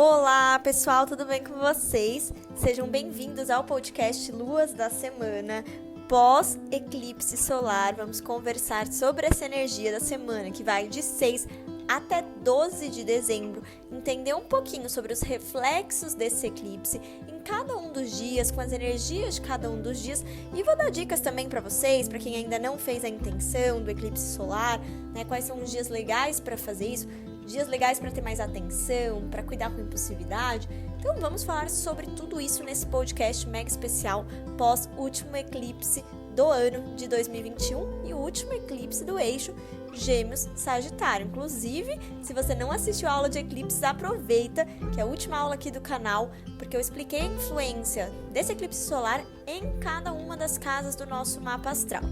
Olá pessoal, tudo bem com vocês? Sejam bem-vindos ao podcast Luas da Semana. Pós-eclipse solar, vamos conversar sobre essa energia da semana que vai de 6 até 12 de dezembro, entender um pouquinho sobre os reflexos desse eclipse em cada um dos dias, com as energias de cada um dos dias, e vou dar dicas também para vocês, para quem ainda não fez a intenção do eclipse solar, quais são os dias legais para fazer isso, dias legais para ter mais atenção, para cuidar com impulsividade. Então vamos falar sobre tudo isso nesse podcast mega especial pós-último eclipse do ano de 2021 e o último eclipse do eixo Gêmeos-Sagitário. Inclusive, se você não assistiu a aula de eclipses, aproveita, que é a última aula aqui do canal, porque eu expliquei a influência desse eclipse solar em cada uma das casas do nosso mapa astral.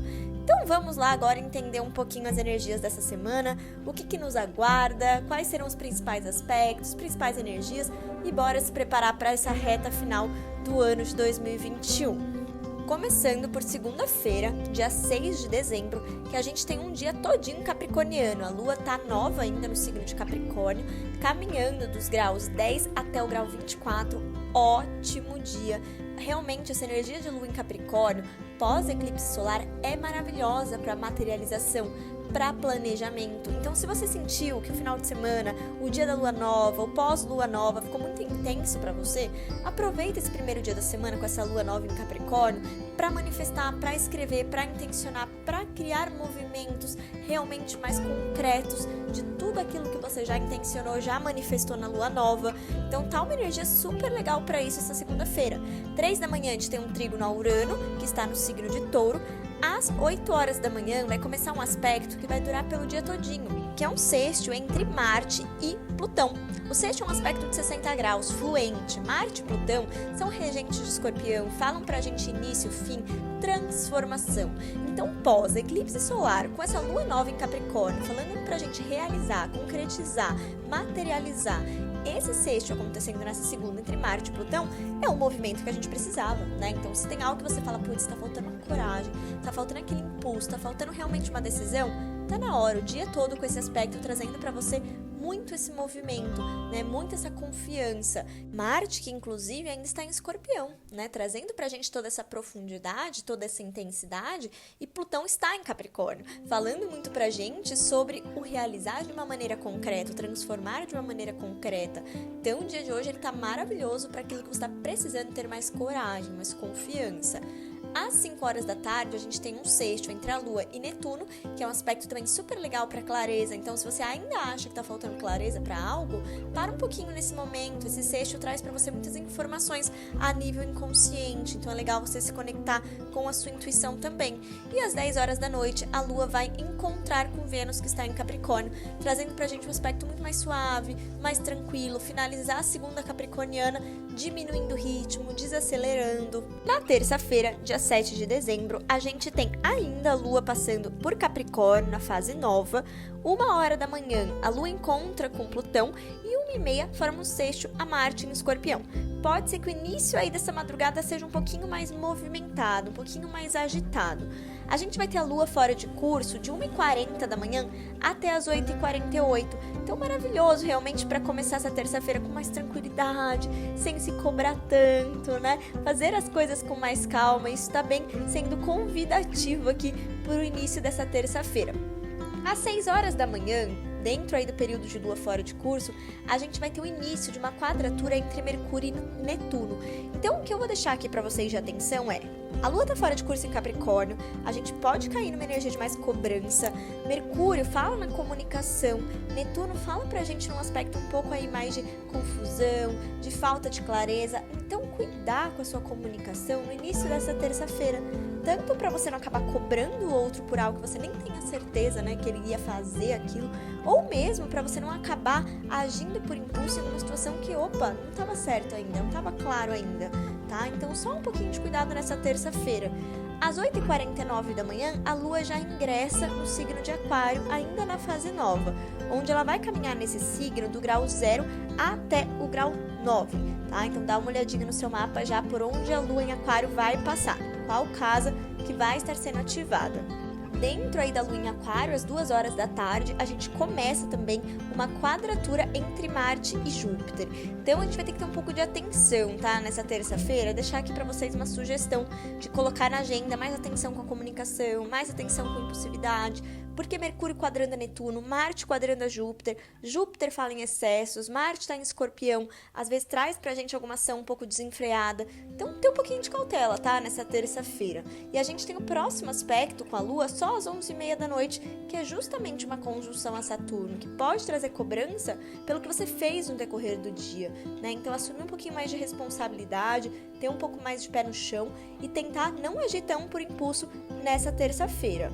Então vamos lá agora entender um pouquinho as energias dessa semana, o que nos aguarda, quais serão os principais aspectos, principais energias, e bora se preparar para essa reta final do ano de 2021. Começando por segunda-feira, dia 6 de dezembro, que a gente tem um dia todinho capricorniano. A lua tá nova ainda no signo de Capricórnio, caminhando dos graus 10 até o grau 24. Ótimo dia! Realmente, essa energia de lua em Capricórnio, pós-eclipse solar, é maravilhosa para materialização, para planejamento. Então, se você sentiu que o final de semana, o dia da lua nova, o pós-lua nova ficou muito intenso para você, aproveita esse primeiro dia da semana com essa lua nova em Capricórnio para manifestar, para escrever, para intencionar, para criar movimentos realmente mais concretos de tudo aquilo que você já intencionou, já manifestou na lua nova. Então, tá uma energia super legal para isso essa segunda-feira. 3 da manhã a gente tem um trígono a Urano, que está no signo de Touro. Às 8 horas da manhã vai começar um aspecto que vai durar pelo dia todinho, que é um sexto entre Marte e Plutão. O sexto é um aspecto de 60 graus, fluente. Marte e Plutão são regentes de Escorpião, falam pra gente início, fim, transformação. Então, pós-eclipse solar, com essa lua nova em Capricórnio, falando pra gente realizar, concretizar, materializar, esse sexto acontecendo nessa segunda entre Marte e Plutão é um movimento que a gente precisava, Então, se tem algo que você fala, putz, tá faltando uma coragem, tá faltando aquele impulso, tá faltando realmente uma decisão, tá na hora, o dia todo com esse aspecto trazendo pra você muito esse movimento, muito essa confiança. Marte, que inclusive ainda está em Escorpião, trazendo pra gente toda essa profundidade, toda essa intensidade, e Plutão está em Capricórnio, falando muito pra gente sobre o realizar de uma maneira concreta, o transformar de uma maneira concreta. Então, o dia de hoje ele tá maravilhoso para aquilo que você está precisando ter mais coragem, mais confiança. Às 5 horas da tarde, a gente tem um sexto entre a Lua e Netuno, que é um aspecto também super legal para clareza. Então, se você ainda acha que está faltando clareza para algo, para um pouquinho nesse momento. Esse sexto traz para você muitas informações a nível inconsciente. Então, é legal você se conectar com a sua intuição também. E às 10 horas da noite, a Lua vai encontrar com Vênus, que está em Capricórnio, trazendo para a gente um aspecto muito mais suave, mais tranquilo, finalizar a segunda capricorniana, diminuindo o ritmo, desacelerando. Na terça-feira, dia 7 de dezembro, a gente tem ainda a Lua passando por Capricórnio na fase nova. 1h da manhã, a Lua encontra com Plutão e 1h30 forma um sexto a Marte em Escorpião. Pode ser que o início aí dessa madrugada seja um pouquinho mais movimentado, um pouquinho mais agitado. A gente vai ter a Lua fora de curso de 1h40 da manhã até as 8h48. Então, maravilhoso realmente para começar essa terça-feira com mais tranquilidade, sem se cobrar tanto, Fazer as coisas com mais calma, isso tá bem sendo convidativo aqui para o início dessa terça-feira. Às 6 horas da manhã, dentro aí do período de Lua fora de curso, a gente vai ter o início de uma quadratura entre Mercúrio e Netuno. Então, o que eu vou deixar aqui para vocês de atenção é: a Lua tá fora de curso em Capricórnio, a gente pode cair numa energia de mais cobrança. Mercúrio fala na comunicação, Netuno fala pra gente num aspecto um pouco aí mais de confusão, de falta de clareza. Então, cuidar com a sua comunicação no início dessa terça-feira, tanto para você não acabar cobrando o outro por algo que você nem tenha certeza, que ele ia fazer aquilo, ou mesmo para você não acabar agindo por impulso em uma situação que, não estava certo ainda, não estava claro ainda, tá? Então, só um pouquinho de cuidado nessa terça-feira. Às 8h49 da manhã, a Lua já ingressa no signo de Aquário, ainda na fase nova, onde ela vai caminhar nesse signo do grau 0 até o grau 9, tá? Então, dá uma olhadinha no seu mapa já por onde a Lua em Aquário vai passar, qual casa que vai estar sendo ativada. Dentro aí da lua em aquário, às 2 horas da tarde, a gente começa também uma quadratura entre Marte e Júpiter. Então a gente vai ter que ter um pouco de atenção, tá? Nessa terça-feira, deixar aqui para vocês uma sugestão de colocar na agenda mais atenção com a comunicação, mais atenção com a impulsividade, porque Mercúrio quadrando a Netuno, Marte quadrando a Júpiter, Júpiter fala em excessos, Marte está em Escorpião, às vezes traz pra gente alguma ação um pouco desenfreada. Então tem um pouquinho de cautela, tá? Nessa terça-feira. E a gente tem o próximo aspecto com a Lua só às 11h30 da noite, que é justamente uma conjunção a Saturno, que pode trazer cobrança pelo que você fez no decorrer do dia, né? Então assumir um pouquinho mais de responsabilidade, ter um pouco mais de pé no chão e tentar não agir tão por impulso nessa terça-feira.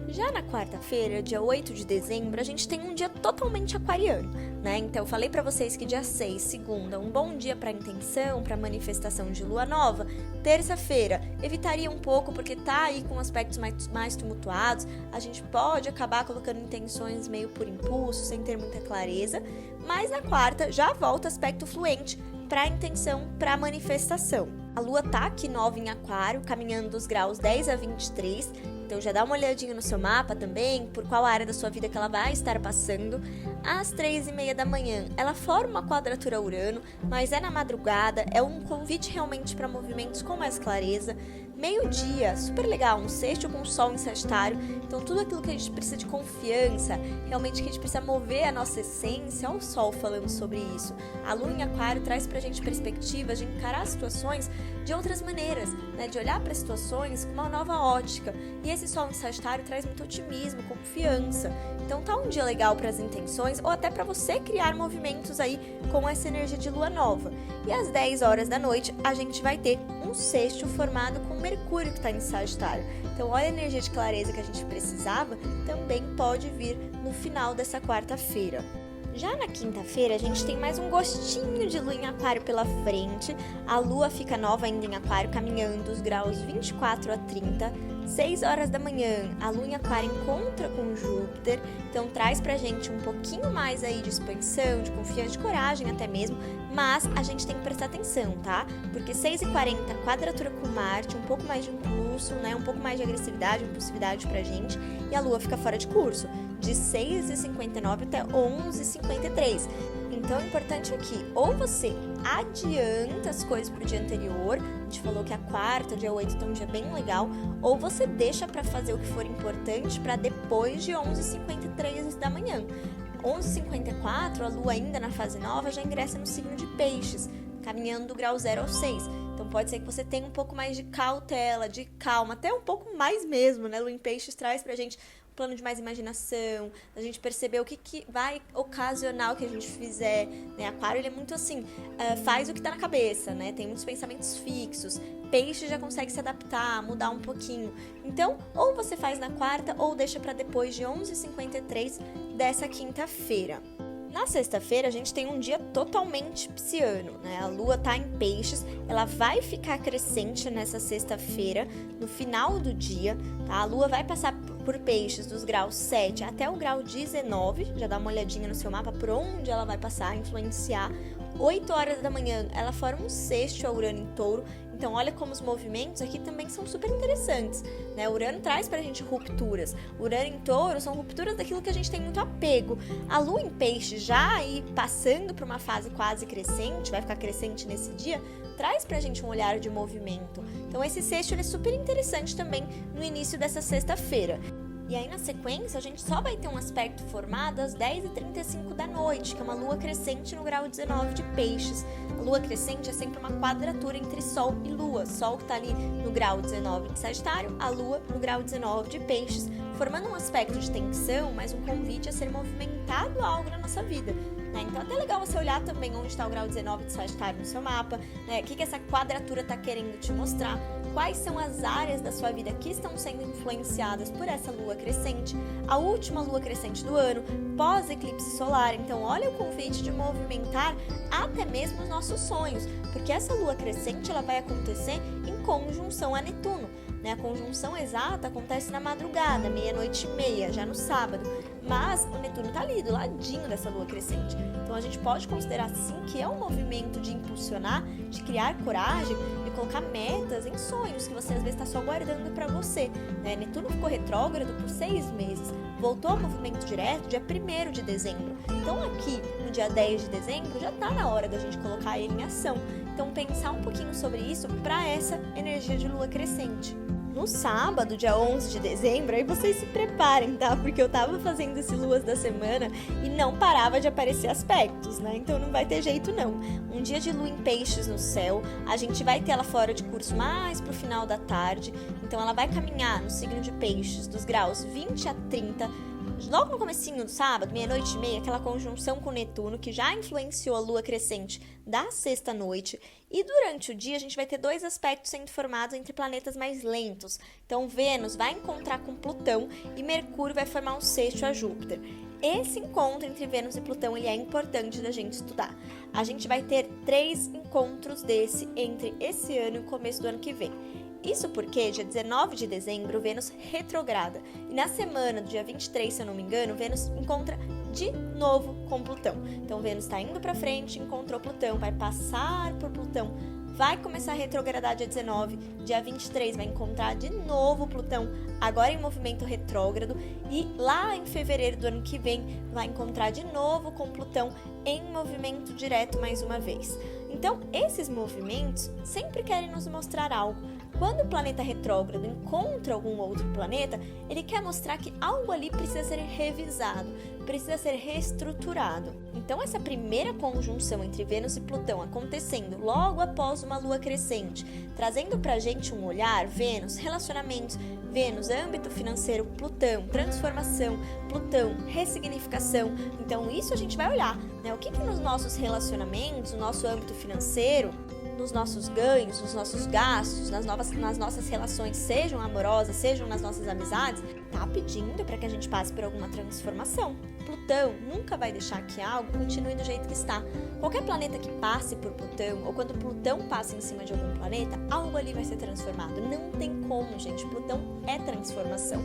Já na quarta-feira, dia 8 de dezembro, a gente tem um dia totalmente aquariano, né? Então, eu falei pra vocês que dia 6, segunda, um bom dia pra intenção, pra manifestação de lua nova. Terça-feira, evitaria um pouco, porque tá aí com aspectos mais tumultuados, a gente pode acabar colocando intenções meio por impulso, sem ter muita clareza, mas na quarta já volta aspecto fluente pra intenção, pra manifestação. A lua tá aqui nova em aquário, caminhando dos graus 10 a 23, então já dá uma olhadinha no seu mapa também, por qual área da sua vida que ela vai estar passando. Às 3h30 da manhã, ela forma uma quadratura a Urano, mas é na madrugada, é um convite realmente para movimentos com mais clareza. Meio-dia, super legal, um sexto com o Sol em Sagitário, então tudo aquilo que a gente precisa de confiança, realmente que a gente precisa mover a nossa essência, olha o Sol falando sobre isso. A Lua em Aquário traz pra gente perspectivas de encarar situações de outras maneiras, né? De olhar para situações com uma nova ótica, e esse Sol em Sagitário traz muito otimismo, confiança, então tá um dia legal para as intenções, ou até para você criar movimentos aí com essa energia de Lua nova. E às 10 horas da noite, a gente vai ter um sexto formado com Mercúrio que está em Sagitário. Então, olha a energia de clareza que a gente precisava, também pode vir no final dessa quarta-feira. Já na quinta-feira, a gente tem mais um gostinho de lua em aquário pela frente. A lua fica nova ainda em aquário, caminhando os graus 24 a 30. 6 horas da manhã, a lua em aquário encontra com Júpiter, então traz pra gente um pouquinho mais aí de expansão, de confiança, de coragem até mesmo, mas a gente tem que prestar atenção, tá? Porque 6h40, quadratura com Marte, um pouco mais de impulso, né? Um pouco mais de agressividade, impulsividade pra gente, e a lua fica fora de curso, de 6h59 até 11h53. Então, o importante aqui, ou você adianta as coisas pro dia anterior, a gente falou que a quarta, dia 8, tá um dia bem legal, ou você deixa para fazer o que for importante para depois de 11h53 da manhã. 11h54, a lua ainda na fase nova já ingressa no signo de Peixes, caminhando do grau 0 ao 6. Então pode ser que você tenha um pouco mais de cautela, de calma, até um pouco mais mesmo, né? Lua em Peixes traz pra gente um plano de mais imaginação, a gente perceber o que vai ocasionar o que a gente fizer, né? Aquário, ele é muito assim, faz o que tá na cabeça, né? Tem muitos pensamentos fixos. Peixe já consegue se adaptar, mudar um pouquinho. Então, ou você faz na quarta, ou deixa para depois de 11h53 dessa quinta-feira. Na sexta-feira, a gente tem um dia totalmente pisciano, né? A lua tá em Peixes, ela vai ficar crescente nessa sexta-feira, no final do dia, tá? A lua vai passar por Peixes dos graus 7 até o grau 19, já dá uma olhadinha no seu mapa por onde ela vai passar, influenciar. 8 horas da manhã, ela forma um sexto a Urano em Touro, então olha como os movimentos aqui também são super interessantes, né? Urano traz pra gente rupturas, Urano em Touro são rupturas daquilo que a gente tem muito apego. A Lua em Peixe já aí passando por uma fase quase crescente, vai ficar crescente nesse dia, traz pra gente um olhar de movimento. Então esse sexto ele é super interessante também no início dessa sexta-feira. E aí, na sequência, a gente só vai ter um aspecto formado às 10h35 da noite, que é uma lua crescente no grau 19 de Peixes. A lua crescente é sempre uma quadratura entre Sol e Lua. Sol que está ali no grau 19 de Sagitário, a Lua no grau 19 de Peixes, formando um aspecto de tensão, mas um convite a ser movimentado algo na nossa vida. Né? Então, é até legal você olhar também onde está o grau 19 de Sagitário no seu mapa, né? O que essa quadratura está querendo te mostrar, quais são as áreas da sua vida que estão sendo influenciadas por essa lua crescente, a última lua crescente do ano, pós-eclipse solar. Então, olha o convite de movimentar até mesmo os nossos sonhos, porque essa lua crescente ela vai acontecer em conjunção a Netuno. Né? A conjunção exata acontece na madrugada, 00:30, já no sábado. mas o Netuno tá ali, do ladinho dessa lua crescente. Então a gente pode considerar sim que é um movimento de impulsionar, de criar coragem, de colocar metas em sonhos que você às vezes está só guardando para você, né? Netuno ficou retrógrado por 6 meses, voltou ao movimento direto dia 1º de dezembro. Então aqui, no dia 10 de dezembro, já tá na hora da gente colocar ele em ação. Então pensar um pouquinho sobre isso para essa energia de lua crescente. No sábado, dia 11 de dezembro, aí vocês se preparem, tá? Porque eu tava fazendo esse Luas da Semana e não parava de aparecer aspectos, né? Então não vai ter jeito não. Um dia de lua em peixes no céu, a gente vai ter ela fora de curso mais pro final da tarde. Então ela vai caminhar no signo de peixes, dos graus 20 a 30, logo no comecinho do sábado, 00:30, aquela conjunção com Netuno que já influenciou a lua crescente da sexta-noite. E durante o dia a gente vai ter 2 aspectos sendo formados entre planetas mais lentos. Então Vênus vai encontrar com Plutão e Mercúrio vai formar um sexto a Júpiter. Esse encontro entre Vênus e Plutão ele é importante da gente estudar. A gente vai ter 3 encontros desse entre esse ano e o começo do ano que vem. Isso porque, dia 19 de dezembro, Vênus retrograda. E na semana do dia 23, se eu não me engano, Vênus encontra de novo com Plutão. Então, Vênus está indo para frente, encontrou Plutão, vai passar por Plutão, vai começar a retrogradar dia 19, dia 23 vai encontrar de novo Plutão, agora em movimento retrógrado, e lá em fevereiro do ano que vem vai encontrar de novo com Plutão em movimento direto mais uma vez. Então, esses movimentos sempre querem nos mostrar algo. Quando o planeta retrógrado encontra algum outro planeta, ele quer mostrar que algo ali precisa ser revisado, precisa ser reestruturado. Então, essa primeira conjunção entre Vênus e Plutão acontecendo logo após uma lua crescente, trazendo pra gente um olhar, Vênus, relacionamentos, Vênus, âmbito financeiro, Plutão, transformação, Plutão, ressignificação. Então, isso a gente vai olhar, né? O que nos nossos relacionamentos, no nosso âmbito financeiro, nos nossos ganhos, nos nossos gastos, nas nossas relações, sejam amorosas, sejam nas nossas amizades, tá pedindo para que a gente passe por alguma transformação. Plutão nunca vai deixar que algo continue do jeito que está. Qualquer planeta que passe por Plutão, ou quando Plutão passa em cima de algum planeta, algo ali vai ser transformado. Não tem como, gente. Plutão é transformação.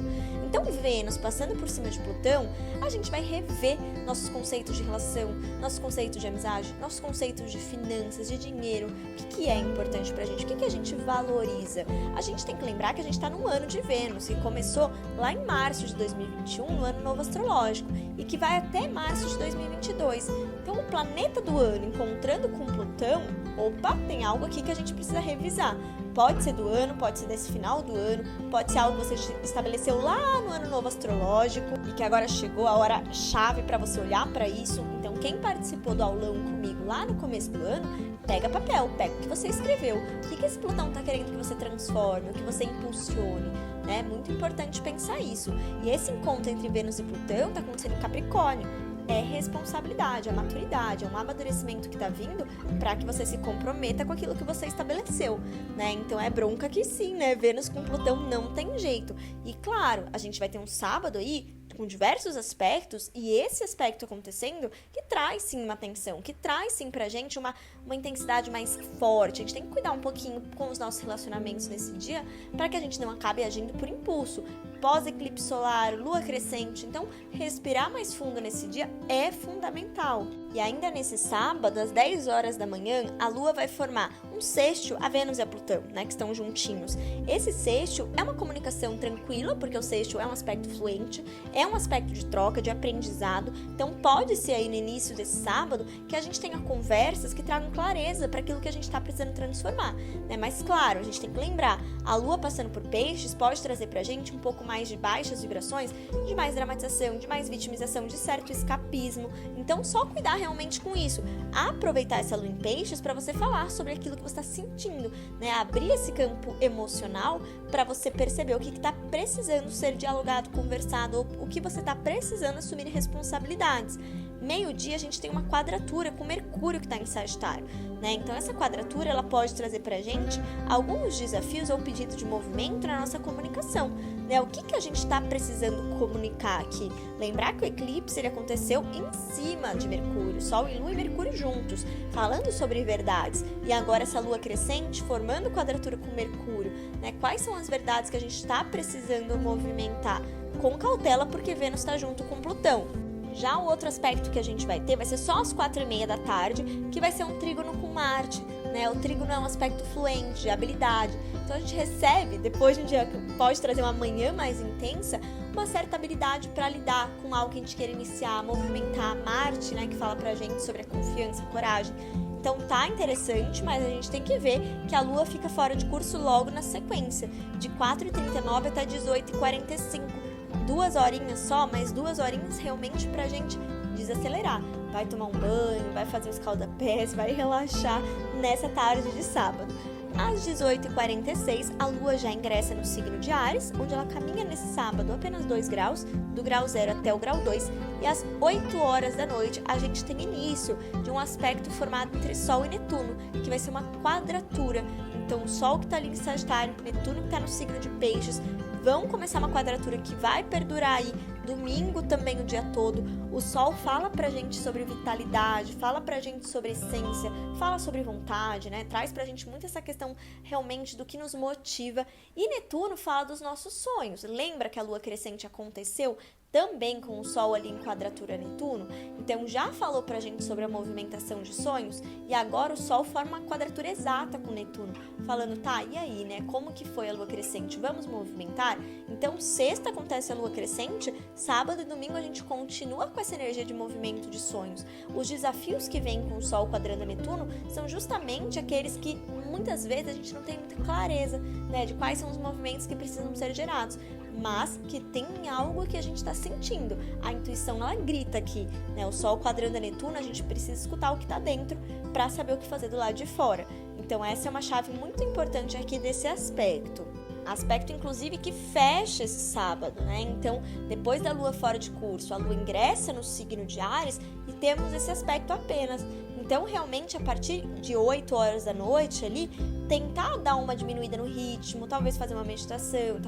Então, Vênus passando por cima de Plutão, a gente vai rever nossos conceitos de relação, nossos conceitos de amizade, nossos conceitos de finanças, de dinheiro. O que é importante pra gente? O que a gente valoriza? A gente tem que lembrar que a gente está num ano de Vênus, que começou lá em março de 2021, no ano novo astrológico, e que vai até março de 2022. Então, o planeta do ano encontrando com Plutão, opa, tem algo aqui que a gente precisa revisar. Pode ser do ano, pode ser desse final do ano, pode ser algo que você estabeleceu lá no ano novo astrológico e que agora chegou a hora chave para você olhar para isso. Então, quem participou do aulão comigo lá no começo do ano, pega papel, pega o que você escreveu. O que esse Plutão está querendo que você transforme, o que você impulsione? É muito importante pensar isso. E esse encontro entre Vênus e Plutão está acontecendo em Capricórnio. É responsabilidade, é maturidade, é um amadurecimento que está vindo para que você se comprometa com aquilo que você estabeleceu, né? Então é bronca que sim, né? Vênus com Plutão não tem jeito. E claro, a gente vai ter um sábado aí com diversos aspectos, e esse aspecto acontecendo que traz sim uma tensão, que traz sim pra gente uma intensidade mais forte. A gente tem que cuidar um pouquinho com os nossos relacionamentos nesse dia para que a gente não acabe agindo por impulso. Pós-eclipse solar, lua crescente, então respirar mais fundo nesse dia é fundamental. E ainda nesse sábado, às 10 horas da manhã, a lua vai formar um sexto a Vênus e a Plutão, né, que estão juntinhos. Esse sexto é uma comunicação tranquila, porque o sexto é um aspecto fluente, é um aspecto de troca, de aprendizado. Então pode ser aí no início desse sábado que a gente tenha conversas que tragam clareza para aquilo que a gente está precisando transformar, né? Mas claro, a gente tem que lembrar, a lua passando por peixes pode trazer pra gente um pouco mais de baixas vibrações, de mais dramatização, de mais vitimização, de certo escapismo. Então só cuidar realmente com isso. Aproveitar essa lua em peixes para você falar sobre aquilo que você está sentindo, né? Abrir esse campo emocional para você perceber o que está precisando ser dialogado, conversado, ou o que você está precisando assumir responsabilidades. Meio-dia a gente tem uma quadratura com Mercúrio que está em Sagitário, né? Então essa quadratura ela pode trazer pra gente alguns desafios ou pedido de movimento na nossa comunicação, né? O que a gente está precisando comunicar aqui? Lembrar que o eclipse ele aconteceu em cima de Mercúrio, Sol e Lua e Mercúrio juntos, falando sobre verdades. E agora essa Lua crescente formando quadratura com Mercúrio, né? Quais são as verdades que a gente está precisando movimentar? com cautela, porque Vênus está junto com Plutão. Já o outro aspecto que a gente vai ter vai ser só às 4h30 da tarde, que vai ser um trígono com Marte, né? O trígono é um aspecto fluente, de habilidade. Então a gente recebe, depois de um dia que pode trazer uma manhã mais intensa, uma certa habilidade para lidar com algo que a gente queira iniciar, movimentar. Marte, né, que fala pra gente sobre a confiança, a coragem. Então tá interessante, mas a gente tem que ver que a Lua fica fora de curso logo na sequência, de 4h39 até 18h45. 2 horinhas só, mas 2 horinhas realmente pra gente desacelerar. Vai tomar um banho, vai fazer os escalda-pés, vai relaxar nessa tarde de sábado. Às 18h46, a Lua já ingressa no signo de Áries, onde ela caminha nesse sábado apenas 2 graus, do grau 0 até o grau 2, e às 8 horas da noite a gente tem início de um aspecto formado entre Sol e Netuno, que vai ser uma quadratura. Então o Sol que está ali em Sagitário, Netuno que está no signo de Peixes, vão começar uma quadratura que vai perdurar aí domingo também o dia todo. O Sol fala pra gente sobre vitalidade, fala pra gente sobre essência, fala sobre vontade, né? Traz pra gente muito essa questão realmente do que nos motiva. E Netuno fala dos nossos sonhos. Lembra que a Lua crescente aconteceu também com o Sol ali em quadratura a Netuno? Então já falou pra gente sobre a movimentação de sonhos, e agora o Sol forma uma quadratura exata com Netuno, falando, tá, e aí, né, como que foi a Lua crescente? Vamos movimentar? Então sexta acontece a Lua crescente, sábado e domingo a gente continua com essa energia de movimento de sonhos. Os desafios que vêm com o Sol quadrando a Netuno são justamente aqueles que muitas vezes a gente não tem muita clareza, né, de quais são os movimentos que precisam ser gerados, mas que tem algo que a gente está sentindo. A intuição, ela grita aqui, né? O Sol quadrando a Netuno, a gente precisa escutar o que está dentro para saber o que fazer do lado de fora. Então essa é uma chave muito importante aqui desse aspecto. Aspecto, inclusive, que fecha esse sábado, né? Então, depois da Lua fora de curso, a Lua ingressa no signo de Áries e temos esse aspecto apenas. Então, realmente, a partir de 8 horas da noite ali, tentar dar uma diminuída no ritmo, talvez fazer uma meditação,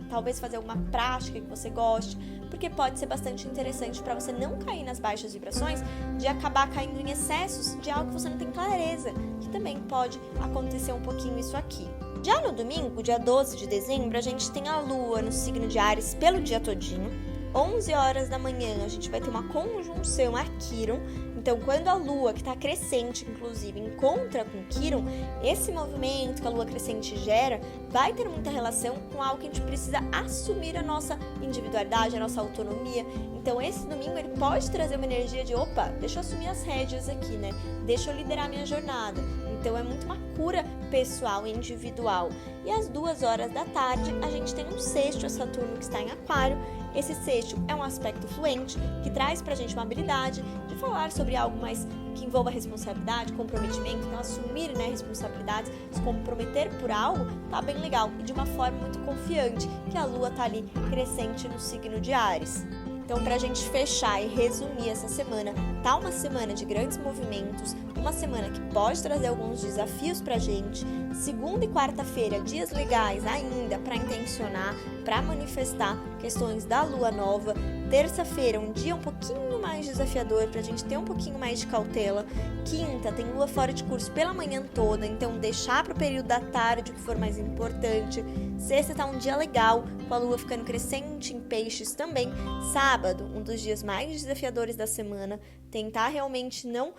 talvez fazer alguma prática que você goste, porque pode ser bastante interessante para você não cair nas baixas vibrações, de acabar caindo em excessos de algo que você não tem clareza, que também pode acontecer um pouquinho isso aqui. Já no domingo, dia 12 de dezembro, a gente tem a Lua no signo de Áries pelo dia todinho. 11 horas da manhã, a gente vai ter uma conjunção a Quirón. Então, quando a Lua, que está crescente, inclusive, encontra com Quirón, esse movimento que a Lua crescente gera vai ter muita relação com algo que a gente precisa assumir a nossa individualidade, a nossa autonomia. Então, esse domingo, ele pode trazer uma energia de, opa, deixa eu assumir as rédeas aqui, né? Deixa eu liderar minha jornada. Então, é muito uma cura pessoal e individual. E às 2 horas da tarde, a gente tem um sexto a Saturno que está em Aquário. Esse sexto é um aspecto fluente que traz pra gente uma habilidade de falar sobre algo mais que envolva responsabilidade, comprometimento. Então, assumir, né, responsabilidades, se comprometer por algo, tá bem legal. E de uma forma muito confiante, que a Lua tá ali crescente no signo de Áries. Então, pra gente fechar e resumir essa semana, tá uma semana de grandes movimentos, uma semana que pode trazer alguns desafios pra gente. Segunda e quarta-feira, dias legais ainda para intencionar, para manifestar questões da lua nova. Terça-feira, um dia um pouquinho mais desafiador pra gente ter um pouquinho mais de cautela. Quinta, tem lua fora de curso pela manhã toda, então deixar pro período da tarde o que for mais importante. Sexta tá um dia legal, com a lua ficando crescente em Peixes também. Sábado, um dos dias mais desafiadores da semana, tentar realmente não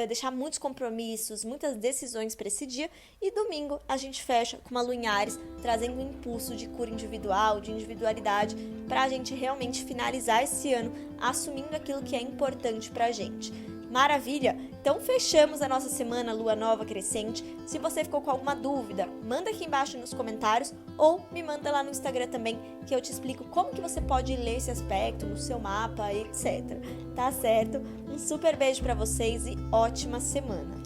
deixar muitos compromissos, muitas decisões para esse dia. E domingo a gente fecha com uma lua em Áries, trazendo um impulso de cura individual, de individualidade, para a gente realmente finalizar esse ano assumindo aquilo que é importante para a gente. Maravilha! Então fechamos a nossa semana lua nova crescente. Se você ficou com alguma dúvida, manda aqui embaixo nos comentários ou me manda lá no Instagram também, que eu te explico como que você pode ler esse aspecto no seu mapa, etc. Tá certo? Um super beijo para vocês e ótima semana!